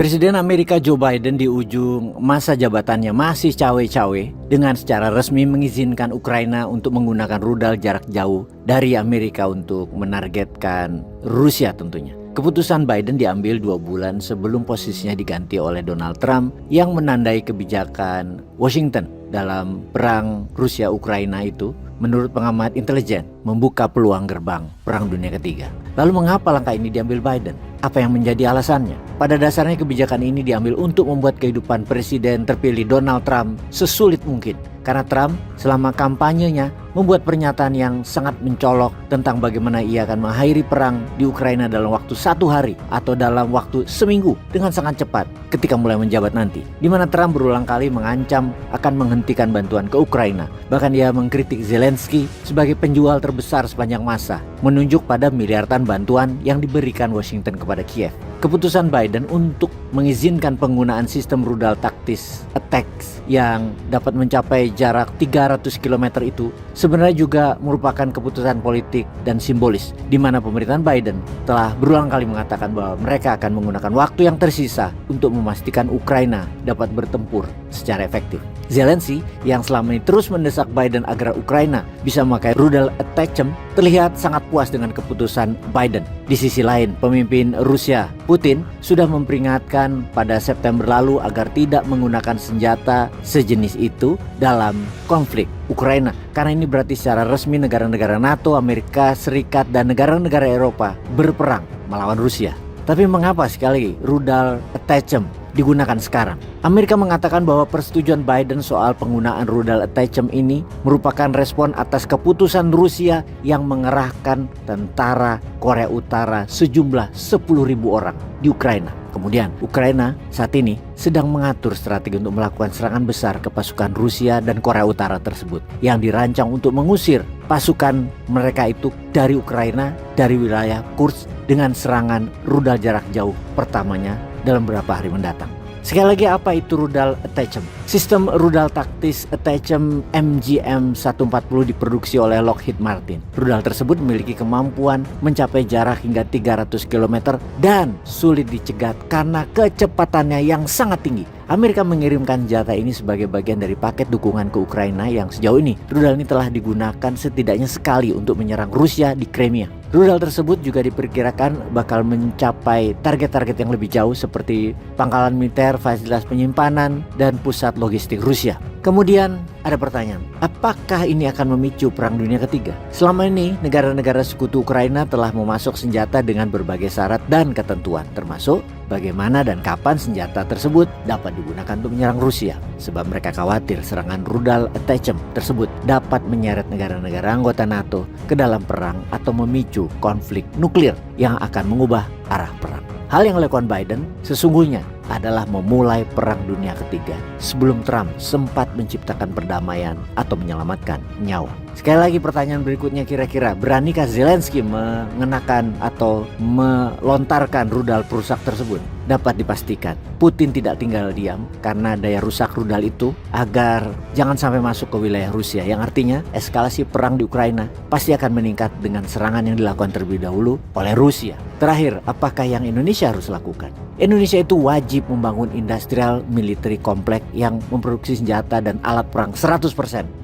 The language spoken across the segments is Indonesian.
Presiden Amerika Joe Biden di ujung masa jabatannya masih cawe-cawe dengan secara resmi mengizinkan Ukraina untuk menggunakan rudal jarak jauh dari Amerika untuk menargetkan Rusia tentunya. Keputusan Biden diambil 2 bulan sebelum posisinya diganti oleh Donald Trump yang menandai kebijakan Washington dalam perang Rusia-Ukraina itu, menurut pengamat intelijen, membuka peluang gerbang Perang Dunia Ketiga. Lalu mengapa langkah ini diambil Biden? Apa yang menjadi alasannya? Pada dasarnya kebijakan ini diambil untuk membuat kehidupan Presiden terpilih Donald Trump sesulit mungkin. Karena Trump selama kampanyenya membuat pernyataan yang sangat mencolok tentang bagaimana ia akan mengakhiri perang di Ukraina dalam waktu 1 hari atau dalam waktu seminggu dengan sangat cepat ketika mulai menjabat nanti. Di mana Trump berulang kali mengancam akan menghentikan bantuan ke Ukraina. Bahkan ia mengkritik Zelensky sebagai penjual terbesar sepanjang masa, menunjuk pada miliaran bantuan yang diberikan Washington kepada Kiev. Keputusan Biden untuk mengizinkan penggunaan sistem rudal taktis ATACMS yang dapat mencapai jarak 300 km itu sebenarnya juga merupakan keputusan politik dan simbolis, di mana pemerintahan Biden telah berulang kali mengatakan bahwa mereka akan menggunakan waktu yang tersisa untuk memastikan Ukraina dapat bertempur secara efektif. Zelensky yang selama ini terus mendesak Biden agar Ukraina bisa memakai rudal ATACMS terlihat sangat puas dengan keputusan Biden. Di sisi lain, pemimpin Rusia Putin sudah memperingatkan pada September lalu agar tidak menggunakan senjata sejenis itu dalam konflik Ukraina, karena ini berarti secara resmi negara-negara NATO, Amerika Serikat, dan negara-negara Eropa berperang melawan Rusia. Tapi mengapa sekali rudal ATACMS digunakan sekarang? Amerika mengatakan bahwa persetujuan Biden soal penggunaan rudal ATACMS ini merupakan respon atas keputusan Rusia yang mengerahkan tentara Korea Utara sejumlah 10.000 orang di Ukraina. Kemudian Ukraina saat ini sedang mengatur strategi untuk melakukan serangan besar ke pasukan Rusia dan Korea Utara tersebut yang dirancang untuk mengusir pasukan mereka itu dari Ukraina, dari wilayah Kursk dengan serangan rudal jarak jauh pertamanya dalam beberapa hari mendatang. Sekali lagi, apa itu rudal ATACMS? Sistem rudal taktis ATACMS MGM-140 diproduksi oleh Lockheed Martin. Rudal tersebut memiliki kemampuan mencapai jarak hingga 300 km dan sulit dicegat karena kecepatannya yang sangat tinggi. Amerika mengirimkan senjata ini sebagai bagian dari paket dukungan ke Ukraina yang sejauh ini rudal ini telah digunakan setidaknya sekali untuk menyerang Rusia di Crimea. Rudal tersebut juga diperkirakan bakal mencapai target-target yang lebih jauh seperti pangkalan militer, fasilitas penyimpanan, dan pusat logistik Rusia. Kemudian ada pertanyaan, apakah ini akan memicu Perang Dunia Ketiga? Selama ini negara-negara sekutu Ukraina telah memasok senjata dengan berbagai syarat dan ketentuan, termasuk bagaimana dan kapan senjata tersebut dapat digunakan untuk menyerang Rusia. Sebab mereka khawatir serangan rudal ATACMS tersebut dapat menyeret negara-negara anggota NATO ke dalam perang atau memicu konflik nuklir yang akan mengubah arah perang. Hal yang dilakukan Biden sesungguhnya adalah memulai Perang Dunia Ketiga sebelum Trump sempat menciptakan perdamaian atau menyelamatkan nyawa. Sekali lagi pertanyaan berikutnya, kira-kira beranikah Zelensky mengenakan atau melontarkan rudal perusak tersebut? Dapat dipastikan Putin tidak tinggal diam karena daya rusak rudal itu agar jangan sampai masuk ke wilayah Rusia, yang artinya eskalasi perang di Ukraina pasti akan meningkat dengan serangan yang dilakukan terlebih dahulu oleh Rusia. Terakhir, apakah yang Indonesia harus lakukan? Indonesia itu wajib membangun industrial military kompleks yang memproduksi senjata dan alat perang 100%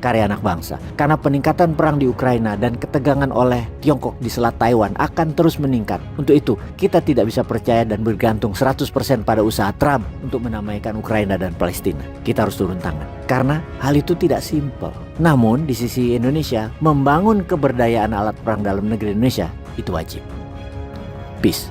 karya anak bangsa. Karena peningkatan perang di Ukraina dan ketegangan oleh Tiongkok di Selat Taiwan akan terus meningkat. Untuk itu, kita tidak bisa percaya dan bergantung 100% pada usaha Trump untuk mendamaikan Ukraina dan Palestina. Kita harus turun tangan, karena hal itu tidak simpel. Namun di sisi Indonesia, membangun keberdayaan alat perang dalam negeri Indonesia itu wajib. Peace.